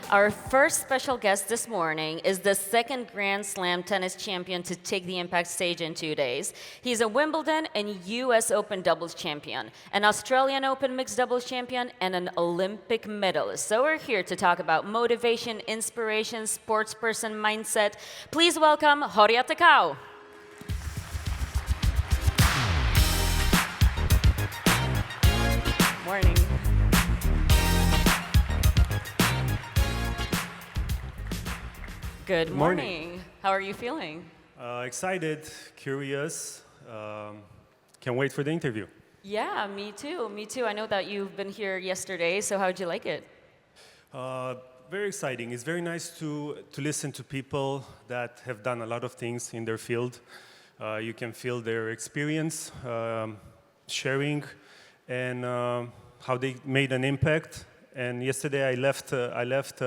Our first special guest this morning is the second Grand Slam tennis champion to take the impact stage in 2 days. He's a Wimbledon and US Open doubles champion, an Australian Open mixed doubles champion, and an Olympic medalist. So we're here to talk about motivation, inspiration, sportsperson mindset. Please welcome Horia Tecău. Morning. Good morning. How are you feeling? Excited, curious. Can't wait for the interview. Yeah, me too. Me too. I know that you've been here yesterday, so how'd you like it? Very exciting. It's very nice to listen to people that have done a lot of things in their field. You can feel their experience, sharing, and how they made an impact. And yesterday I left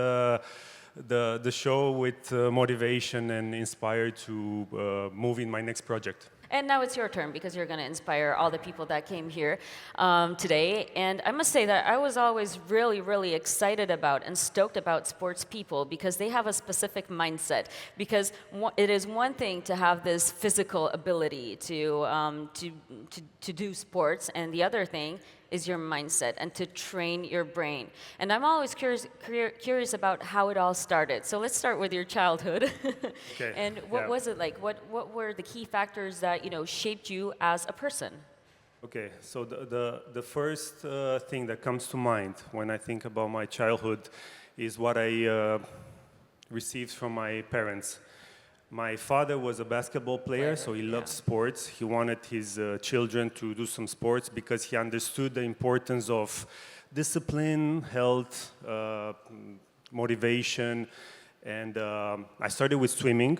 the show with motivation and inspired to move in my next project. And now it's your turn because you're going to inspire all the people that came here today. And I must say that I was always really, really excited about and stoked about sports people because they have a specific mindset. Because it is one thing to have this physical ability to do sports, and the other thing is your mindset and to train your brain. And I'm always curious about how it all started. So let's start with your childhood. Okay. And what was it like? What were the key factors that shaped you as a person? Okay, so the first thing that comes to mind when I think about my childhood is what I received from my parents. My father was a basketball player, so he loved sports. He wanted his children to do some sports because he understood the importance of discipline, health, motivation. And I started with swimming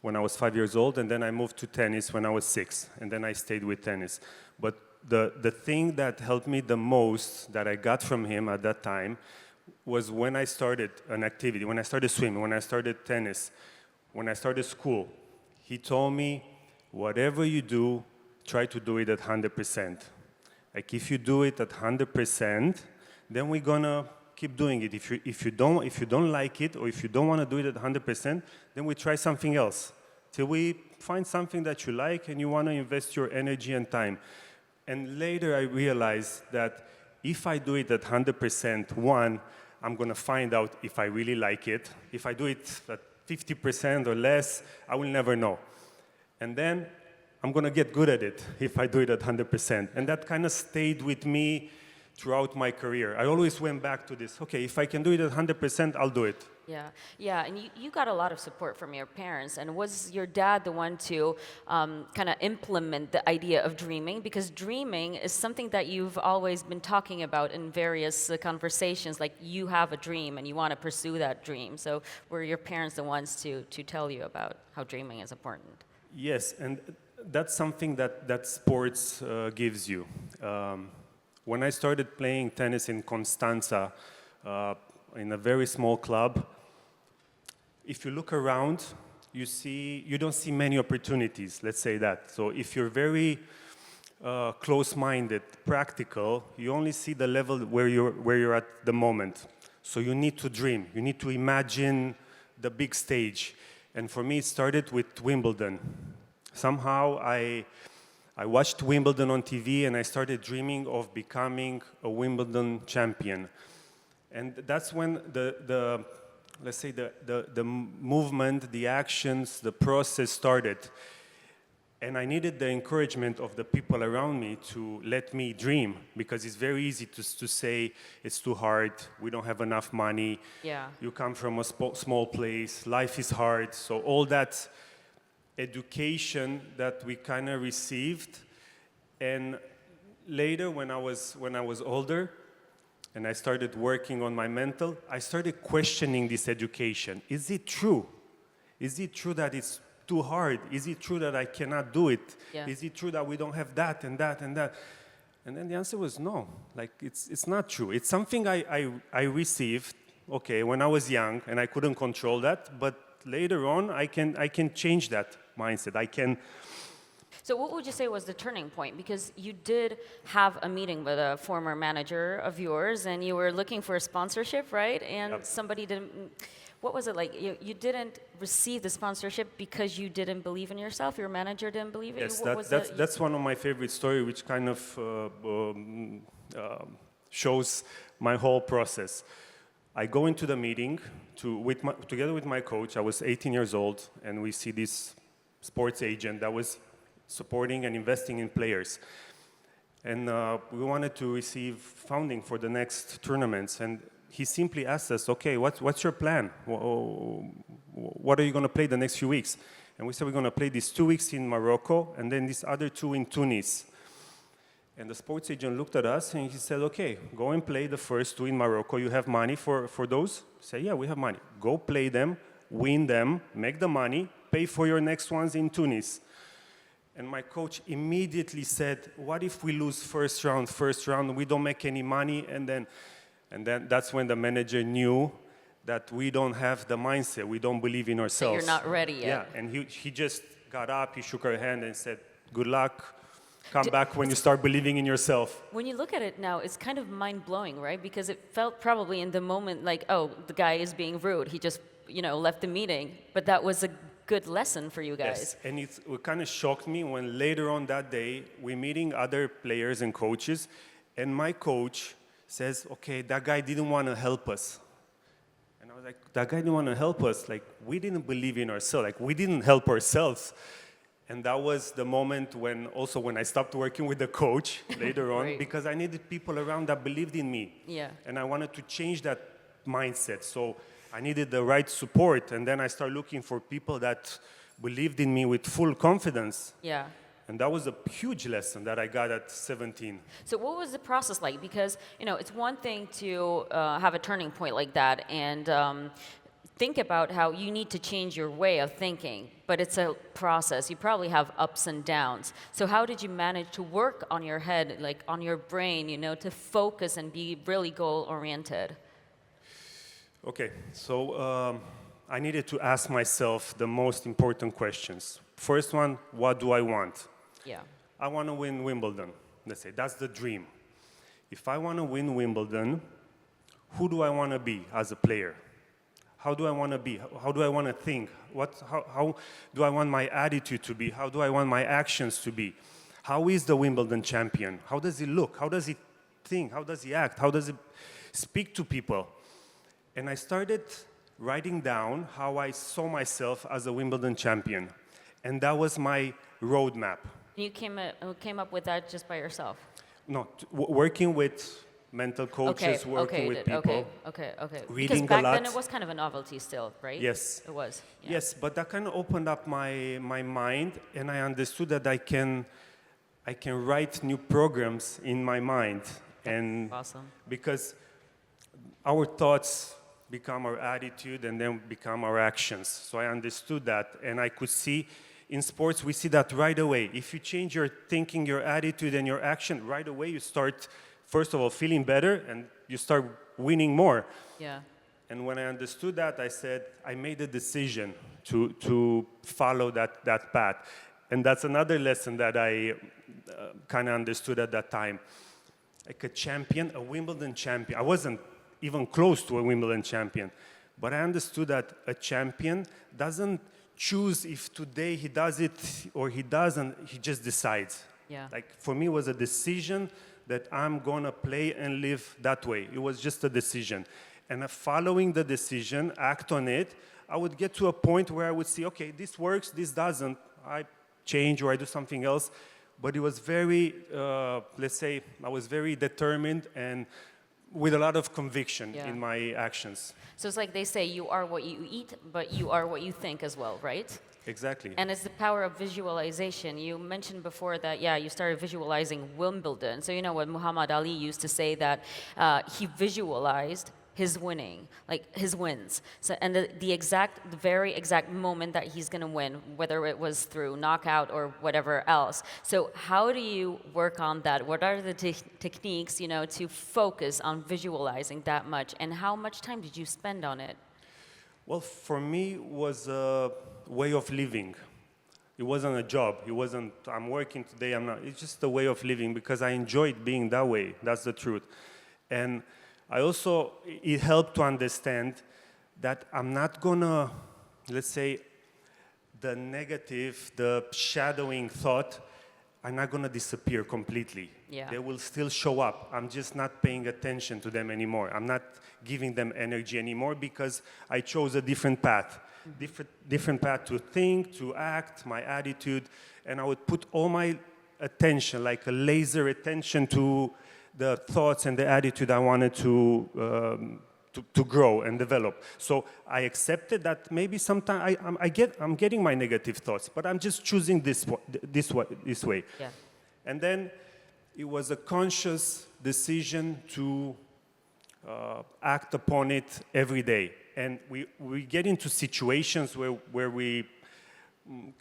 when I was 5 years old, and then I moved to tennis when I was 6, and then I stayed with tennis. But the thing that helped me the most that I got from him at that time was when I started an activity, when I started swimming, when I started tennis, when I started school. He told me, whatever you do, try to do it at 100%. Like if you do it at 100%, then we're gonna keep doing it. If you don't like it, or if you don't want to do it at 100%, then we try something else till we find something that you like and you want to invest your energy and time. And later I realized that if I do it at 100%, one, I'm gonna find out if I really like it. If I do it at 50% or less, I will never know. And then I'm gonna get good at it if I do it at 100%. And that kind of stayed with me throughout my career. I always went back to this, okay, if I can do it at 100%, I'll do it. Yeah, and you got a lot of support from your parents. And was your dad the one to kind of implement the idea of dreaming? Because dreaming is something that you've always been talking about in various conversations, like you have a dream and you want to pursue that dream. So were your parents the ones to tell you about how dreaming is important? Yes, and that's something that sports gives you. When I started playing tennis in Constanța, in a very small club, if you look around, you don't see many opportunities, let's say that. So if you're very close-minded, practical, you only see the level where you're at the moment. So you need to dream, you need to imagine the big stage. And for me, it started with Wimbledon. Somehow I watched Wimbledon on TV and I started dreaming of becoming a Wimbledon champion. And that's when let's say the movement, the actions, the process started. And I needed the encouragement of the people around me to let me dream, because it's very easy to say it's too hard, we don't have enough money, you come from a small place, life is hard. So all that education that we kind of received. And later when I was older, and I started working on my mental, I started questioning this education. Is it true? Is it true that it's too hard? Is it true that I cannot do it? Is it true that we don't have that and that and that? And then the answer was no. Like, it's not true. It's something I received, okay, when I was young, and I couldn't control that, but later on, I can change that mindset. I can So what would you say was the turning point? Because you did have a meeting with a former manager of yours, and you were looking for a sponsorship, right? And Yep. somebody didn't. What was it like? You didn't receive the sponsorship because you didn't believe in yourself. Your manager didn't believe in Yes, you. What was that's one of my favorite stories, which kind of shows my whole process. I go into the meeting together with my coach. I was 18 years old, and we see this sports agent that was supporting and investing in players. And we wanted to receive funding for the next tournaments. And he simply asked us, okay, what's your plan? What are you going to play the next few weeks? And we said, we're going to play these 2 weeks in Morocco and then these other 2 in Tunis. And the sports agent looked at us and he said, okay, go and play the first 2 in Morocco. You have money for those? We said, yeah, we have money. Go play them, win them, make the money, pay for your next ones in Tunis. And my coach immediately said, what if we lose first round, we don't make any money? And then that's when the manager knew that we don't have the mindset, we don't believe in ourselves. You're not ready yet. Yeah, and he just got up, he shook her hand and said, good luck, come back when you start believing in yourself. When you look at it now, it's kind of mind-blowing, right? Because it felt probably in the moment like, oh, the guy is being rude. He just, left the meeting. But that was a good lesson for you guys. Yes, and it kind of shocked me when later on that day, we're meeting other players and coaches, and my coach says, okay, that guy didn't want to help us. And I was like, that guy didn't want to help us. Like, we didn't believe in ourselves. Like, we didn't help ourselves. And that was the moment when I stopped working with the coach later on, Right. because I needed people around that believed in me. Yeah. And I wanted to change that mindset. So I needed the right support. And then I started looking for people that believed in me with full confidence. Yeah. And that was a huge lesson that I got at 17. So what was the process like? Because, it's one thing to have a turning point like that and think about how you need to change your way of thinking, but it's a process. You probably have ups and downs. So how did you manage to work on your head, like on your brain, to focus and be really goal-oriented? Okay, so I needed to ask myself the most important questions. First one, what do I want? Yeah. I want to win Wimbledon, let's say. That's the dream. If I want to win Wimbledon, who do I want to be as a player? How do I want to be? How do I want to think? How do I want my attitude to be? How do I want my actions to be? How is the Wimbledon champion? How does he look? How does he think? How does he act? How does he speak to people? And I started writing down how I saw myself as a Wimbledon champion. And that was my roadmap. You came up with that just by yourself? No, working with mental coaches, working with people. Okay. Reading because back a lot. then it was kind of a novelty still, right? Yes. It was. Yeah. Yes, but that kind of opened up my mind, and I understood that I can write new programs in my mind. And awesome. Because our thoughts become our attitude and then become our actions. So I understood that, and I could see in sports, we see that right away. If you change your thinking, your attitude, and your action, right away you start, first of all, feeling better, and you start winning more. Yeah. And when I understood that, I made a decision to follow that path. And that's another lesson that I kind of understood at that time. Like a Wimbledon champion. I wasn't even close to a Wimbledon champion. But I understood that a champion doesn't choose if today he does it or he doesn't, he just decides. Yeah. Like for me, it was a decision that I'm gonna play and live that way. It was just a decision. And following the decision, act on it, I would get to a point where I would see, okay, this works, this doesn't, I change or I do something else. But it was very, let's say, I was very determined and with a lot of conviction in my actions. So it's like they say, you are what you eat, but you are what you think as well, right? Exactly. And it's the power of visualization. You mentioned before that, you started visualizing Wimbledon. So you know what Muhammad Ali used to say that he visualized his winning, like his wins. So, and the very exact moment that he's going to win, whether it was through knockout or whatever else. So how do you work on that? What are the techniques, to focus on visualizing that much? And how much time did you spend on it? Well, for me, it was a way of living. It wasn't a job. It wasn't, I'm working today, I'm not. It's just a way of living because I enjoyed being that way. That's the truth. And I also, it helped to understand that I'm not gonna, let's say, the negative, the shadowing thought are not gonna disappear completely. Yeah. They will still show up. I'm just not paying attention to them anymore. I'm not giving them energy anymore because I chose a different path. Different path to think, to act, my attitude, and I would put all my attention, like a laser attention, to the thoughts and the attitude I wanted to grow and develop. So I accepted that maybe sometimes I'm getting my negative thoughts, but I'm just choosing this way. Yeah. And then it was a conscious decision to act upon it every day. And we get into situations where we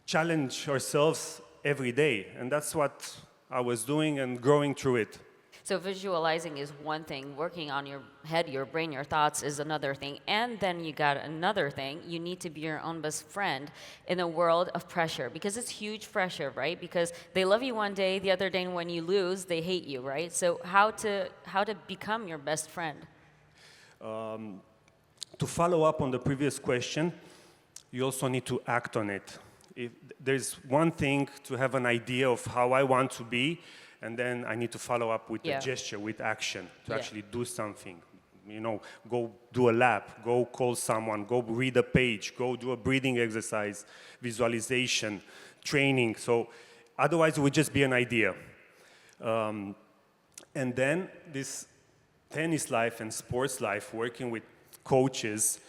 challenge ourselves every day. And that's what I was doing and growing through it. So visualizing is one thing, working on your head, your brain, your thoughts is another thing. And then you got another thing, you need to be your own best friend in a world of pressure, because it's huge pressure, right? Because they love you one day, the other day when you lose, they hate you, right? So how to become your best friend? To follow up on the previous question, you also need to act on it. If there's one thing to have an idea of how I want to be, and then I need to follow up with a gesture, with action, to actually do something. You know, go do a lap, go call someone, go read a page, go do a breathing exercise, visualization, training. So otherwise it would just be an idea. And then this tennis life and sports life, working with coaches,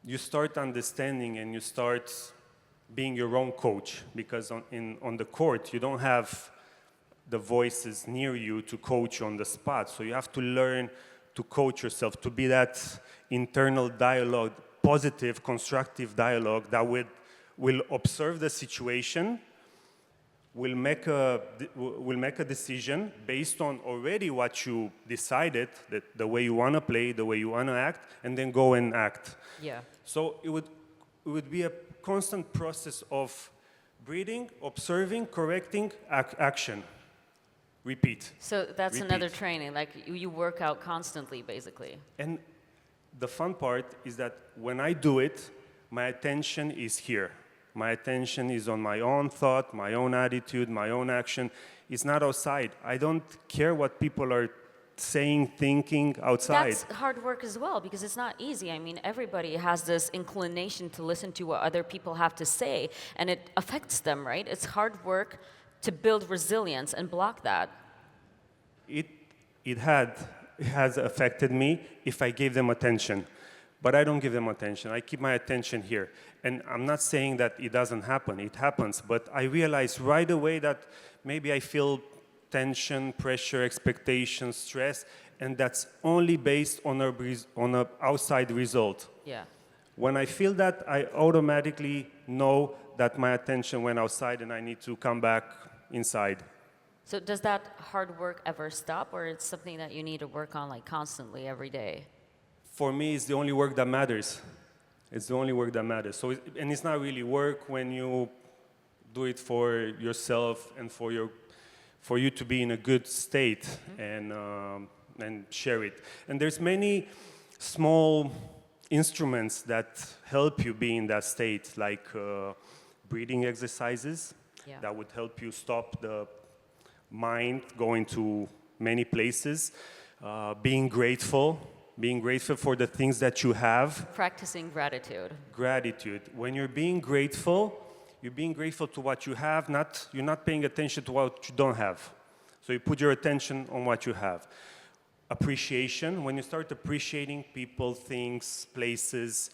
you start understanding and you start being your own coach, because on the court you don't have the voices near you to coach you on the spot. So you have to learn to coach yourself, to be that internal dialogue, positive, constructive dialogue that will observe the situation, will make a decision based on already what you decided, that the way you want to play, the way you want to act, and then go and act. Yeah. So it would be a constant process of breathing, observing, correcting, action. Repeat. So that's Repeat. another training, like you work out constantly, basically. And the fun part is that when I do it, my attention is here. My attention is on my own thought, my own attitude, my own action. It's not outside. I don't care what people are saying, thinking outside. That's hard work as well, because it's not easy. I mean, everybody has this inclination to listen to what other people have to say, and it affects them, right? It's hard work to build resilience and block that. It has affected me if I gave them attention. But I don't give them attention. I keep my attention here. And I'm not saying that it doesn't happen. It happens. But I realize right away that maybe I feel tension, pressure, expectation, stress, and that's only based on an outside result. Yeah. When I feel that, I automatically know that my attention went outside and I need to come back inside. So does that hard work ever stop, or it's something that you need to work on like constantly every day? For me, it's the only work that matters. It's the only work that matters. So, and it's not really work when you do it for yourself and for you to be in a good state and share it. And there's many small instruments that help you be in that state, like breathing exercises that would help you stop the mind going to many places, being grateful for the things that you have. Practicing gratitude. Gratitude. When you're being grateful to what you have, you're not paying attention to what you don't have. So you put your attention on what you have. Appreciation. When you start appreciating people, things, places,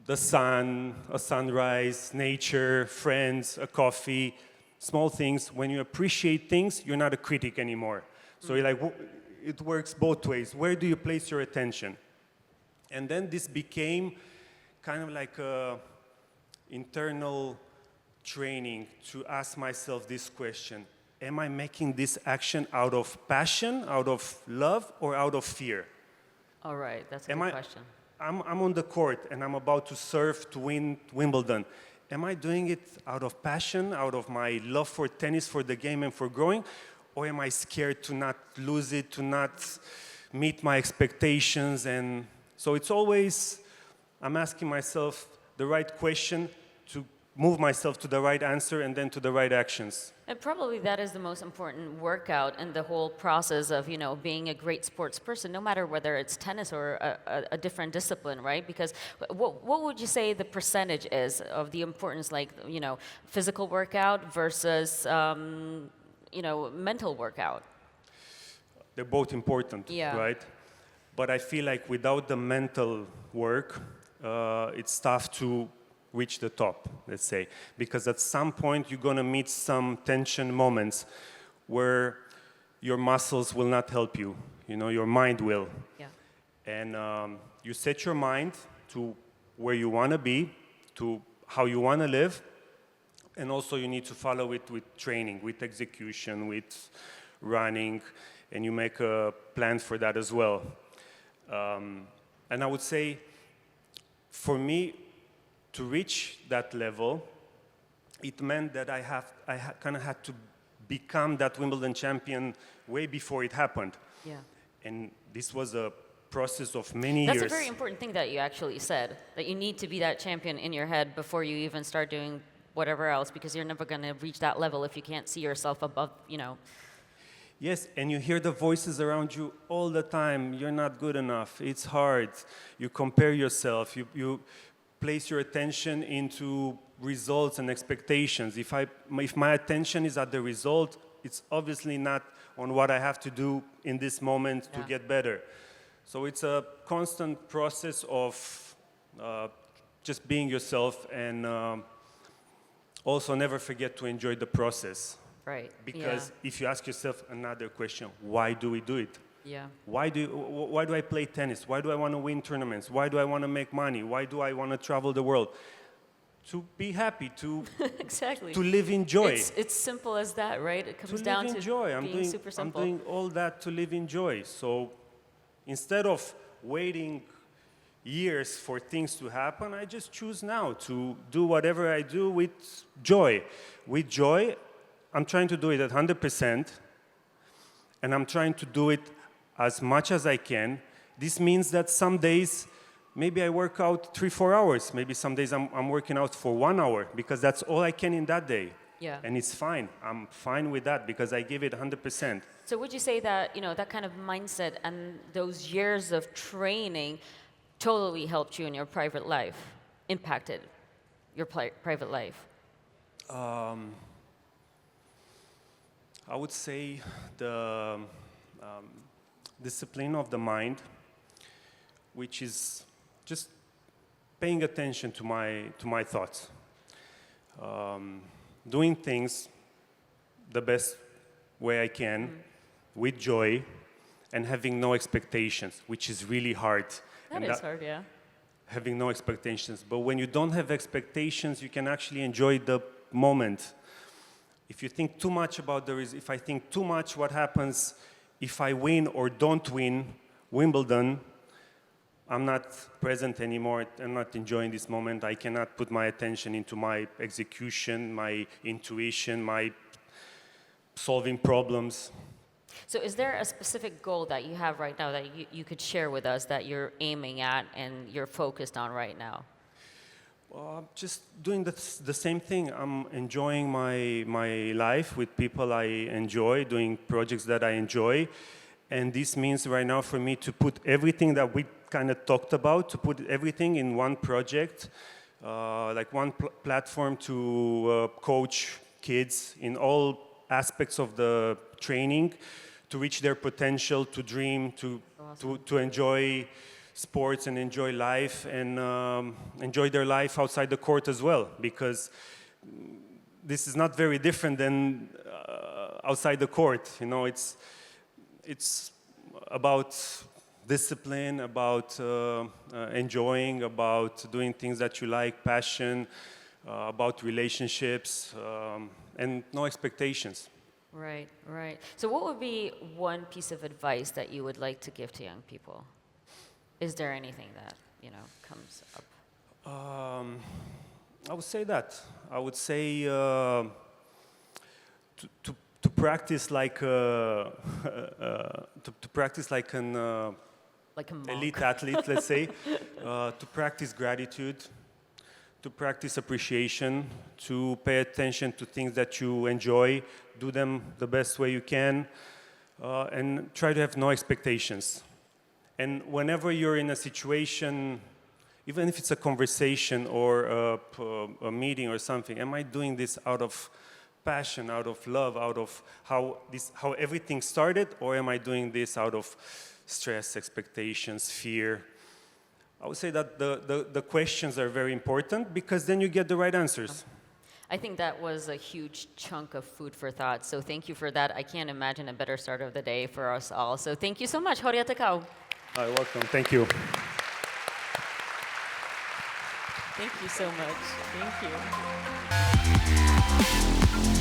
the sun, a sunrise, nature, friends, a coffee, small things. When you appreciate things, you're not a critic anymore. So you're like, it works both ways. Where do you place your attention? And then this became kind of like a internal training to ask myself this question: am I making this action out of passion, out of love, or out of fear? All right, that's a good question. I'm on the court and I'm about to serve to win Wimbledon. am I doing it out of passion, out of my love for tennis, for the game, and for growing? Or am I scared to not lose it, to not meet my expectations? And so it's always, I'm asking myself the right question to move myself to the right answer and then to the right actions. And probably that is the most important workout in the whole process of, being a great sports person, no matter whether it's tennis or a different discipline, right? Because what would you say the percentage is of the importance, like, physical workout versus, mental workout? They're both important, Yeah. right? But I feel like without the mental work, it's tough to reach the top, let's say. Because at some point, you're going to meet some tension moments where your muscles will not help you. Your mind will. Yeah. And you set your mind to where you want to be, to how you want to live. And also you need to follow it with training, with execution, with running. And you make a plan for that as well. And I would say, for me, to reach that level, it meant that I kind of had to become that Wimbledon champion way before it happened. Yeah. And this was a process of many That's years. a very important thing that you actually said, that you need to be that champion in your head before you even start doing whatever else, because you're never going to reach that level if you can't see yourself above, Yes, and you hear the voices around you all the time. You're not good enough. It's hard. You compare yourself. You place your attention into results and expectations. If my attention is at the result, it's obviously not on what I have to do in this moment to get better. So it's a constant process of just being yourself, and also never forget to enjoy the process. Right. Because if you ask yourself another question, why do we do it? Yeah. Why do I play tennis? Why do I want to win tournaments? Why do I want to make money? Why do I want to travel the world? To be happy, to Exactly. to live in joy. It's simple as that, right? It comes down live in to joy. being super simple. I'm doing all that to live in joy. So instead of waiting years for things to happen, I just choose now to do whatever I do with joy. With joy, I'm trying to do it at 100%, and I'm trying to do it as much as I can. This means that some days, maybe I work out 3-4 hours. Maybe some days I'm working out for 1 hour, because that's all I can in that day. Yeah. And it's fine. I'm fine with that, because I give it 100%. So would you say that, that kind of mindset and those years of training totally helped you in your private life, impacted your private life? I would say the discipline of the mind, which is just paying attention to my thoughts, doing things the best way I can, with joy, and having no expectations, which is really hard. That is hard, yeah. Having no expectations. But when you don't have expectations, you can actually enjoy the moment. If you think too much about if I think too much what happens if I win or don't win Wimbledon, I'm not present anymore. I'm not enjoying this moment. I cannot put my attention into my execution, my intuition, my solving problems. So is there a specific goal that you have right now that you could share with us that you're aiming at and you're focused on right now? Just doing the same thing. I'm enjoying my life with people I enjoy, doing projects that I enjoy. And this means right now for me to put everything that we kind of talked about, to put everything in one project, like one platform to coach kids in all aspects of the training, to reach their potential, to dream, to enjoy sports and enjoy life, and enjoy their life outside the court as well, because this is not very different than outside the court. It's about discipline, about enjoying, about doing things that you like, passion, about relationships, and no expectations. Right, right. So what would be one piece of advice that you would like to give to young people? Is there anything that, comes up? I would say that. I would say to practice like to practice like an Like a monk. elite athlete, let's say, to practice gratitude, to practice appreciation, to pay attention to things that you enjoy, do them the best way you can, and try to have no expectations. And whenever you're in a situation, even if it's a conversation or a meeting or something, am I doing this out of passion, out of love, out of how everything started, or am I doing this out of stress, expectations, fear? I would say that the questions are very important because then you get the right answers. I think that was a huge chunk of food for thought. So thank you for that. I can't imagine a better start of the day for us all. So thank you so much, Horia Tecău. You're welcome. Thank you. Thank you so much. Thank you.